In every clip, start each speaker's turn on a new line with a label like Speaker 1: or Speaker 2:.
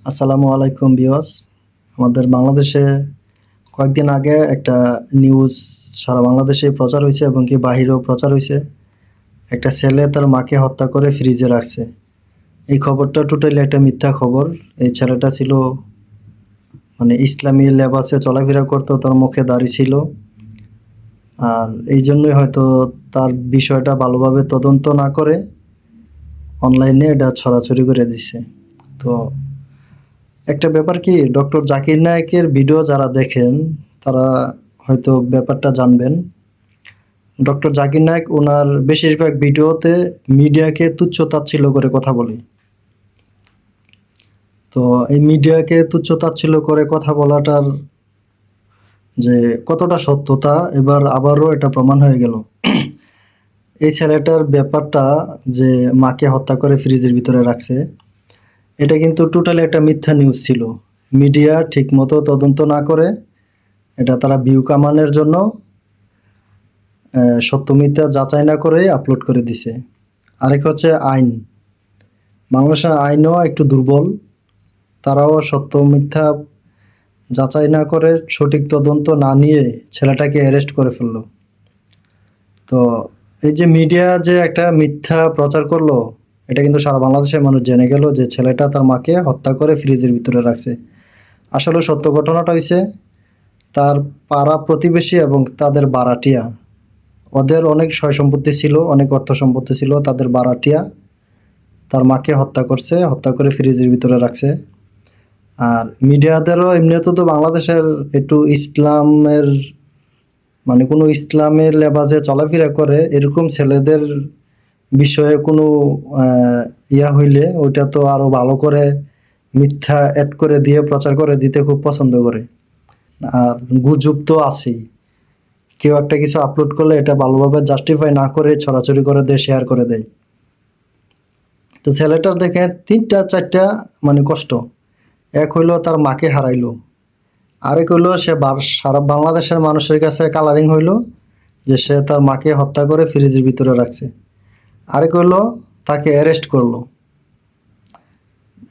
Speaker 1: আসসালামু আলাইকুম ভিউয়ার্স। আমাদের বাংলাদেশে কয়েকদিন আগে একটা নিউজ সারা বাংলাদেশে প্রচার হয়েছে এবং কি বাহিরেও প্রচার হয়েছে। একটা ছেলে তার মাকে হত্যা করে ফ্রিজে রাখছে। এই খবরটা টোটালি একটা মিথ্যা খবর। এই ছেলেটা ছিল ইসলামী লেবাসে চলাফেরা করতো, তার মুখে দাড়ি ছিল। আর এই জন্যই হয়তো তার বিষয়টা ভালোভাবে তদন্ত না করে অনলাইনে এটা ছড়াছড়ি করে দিছে। তো একটা ব্যাপার কি, ডক্টর জাকির নায়েকের ভিডিও যারা দেখেন তারা হয়তো ব্যাপারটা জানবেন। ডক্টর জাকির নায়েক ওনার বেশিরভাগ ভিডিওতে মিডিয়াকে তুচ্ছ তাচ্ছিল্য করে কথা বলে। তো এই মিডিয়াকে তুচ্ছ তাচ্ছিল্য করে কথা বলাটার যে কতটা সত্যতা এবার আবারও এটা প্রমাণ হয়ে গেল। এই ছেলেটার ব্যাপারটা যে মাকে হত্যা করে ফ্রিজের ভিতরে রাখছে, এটা কিন্তু টোটালি একটা মিথ্যা নিউজ ছিল। মিডিয়া ঠিকমতো তদন্ত না করে এটা তারা ভিউ কামানোর জন্য সত্য মিথ্যা যাচাই না করে আপলোড করে দিছে। আরেক হচ্ছে আইন, বাংলাদেশের আইনও একটু দুর্বল। তারাও সত্য মিথ্যা যাচাই না করে সঠিক তদন্ত না নিয়ে ছেলেটাকে অ্যারেস্ট করে ফেললো। তো এই যে মিডিয়া যে একটা মিথ্যা প্রচার করলো, এটা কিন্তু সারা বাংলাদেশের মানুষ জেনে গেল যে ছেলেটা তার মাকে হত্যা করে ফ্রিজের ভিতরে রাখছে। আসলে সত্য ঘটনাটা হয়েছে, তার পাড়া প্রতিবেশী এবং তাদের বারাটিয়া, ওদের অনেক সয় সম্পত্তি ছিল, অনেক অর্থ সম্পত্তি ছিল, তাদের বারাটিয়া তার মাকে হত্যা করছে, হত্যা করে ফ্রিজের ভিতরে রাখছে। আর মিডিয়াদেরও এমনিতে তো বাংলাদেশের একটু ইসলামের কোনো ইসলামের লেবাসে চলাফেরা করে এরকম ছেলেদের বিষয়ে কোনো ইয়া হইলে ওইটা তো আরো ভালো করে মিথ্যা অ্যাড করে দিয়ে প্রচার করে দিতে খুব পছন্দ করে। আর গুজব তো আছেই, কেউ একটা কিছু আপলোড করলে এটা ভালোভাবে জাস্টিফাই না করে ছড়াছড়ি করে দেয়, শেয়ার করে দেয়। তো ছেলেটার দেখে তিনটা চারটা কষ্ট। এক হইলো তার মাকে হারাইলো, আরেক হইলো সে সারা বাংলাদেশের মানুষের কাছে কালারিং হইলো যে সে তার মাকে হত্যা করে ফ্রিজের ভিতরে রাখছে। আরেক হইলো তাকে অ্যারেস্ট করলো।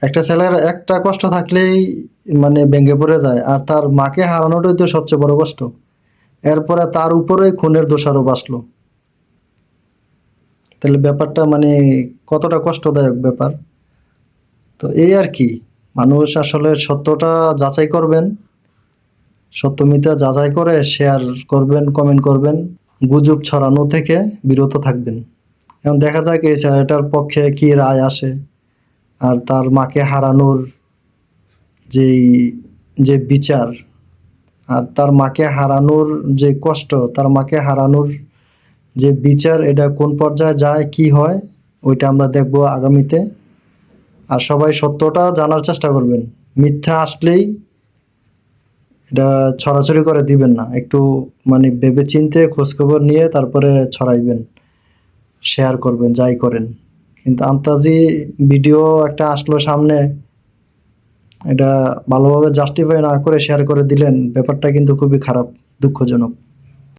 Speaker 1: একটা ছেলের একটা কষ্ট থাকলেই ভেঙে পড়ে যায়, আর তার মাকে হারানোটাই তো সবচেয়ে বড় কষ্ট। এরপরে তার উপরে খুনের দোষারোপ আসলো। তাহলে ব্যাপারটা কতটা কষ্টদায়ক ব্যাপার। তো এই আর কি, মানুষ আসলে সত্যটা যাচাই করবেন, সত্য মিথ্যা যাচাই করে শেয়ার করবেন, কমেন্ট করবেন, গুজব ছড়ানো থেকে বিরত থাকবেন। এখন দেখা যাক এই ছেলেটার পক্ষে কি রায় আসে। আর তার মাকে হারানোর যেই যে বিচার, আর তার মাকে হারানোর যে কষ্ট, তার মাকে হারানোর যে বিচার, এটা কোন পর্যায়ে যায়, কি হয়, ওইটা আমরা দেখব আগামীতে। আর সবাই সত্যটা জানার চেষ্টা করবেন, মিথ্যা আসলেই এটা ছড়াছড়ি করে দিবেন না, একটু ভেবে চিন্তে খোঁজখবর নিয়ে তারপরে ছড়াইবেন, শেয়ার করবেন, যাই করেন। কিন্তু আন্তাজি ভিডিও একটা আসলো সামনে, এটা ভালোভাবে জাস্টিফাই না করে শেয়ার করে দিলেন, ব্যাপারটা কিন্তু খুবই খারাপ, দুঃখজনক।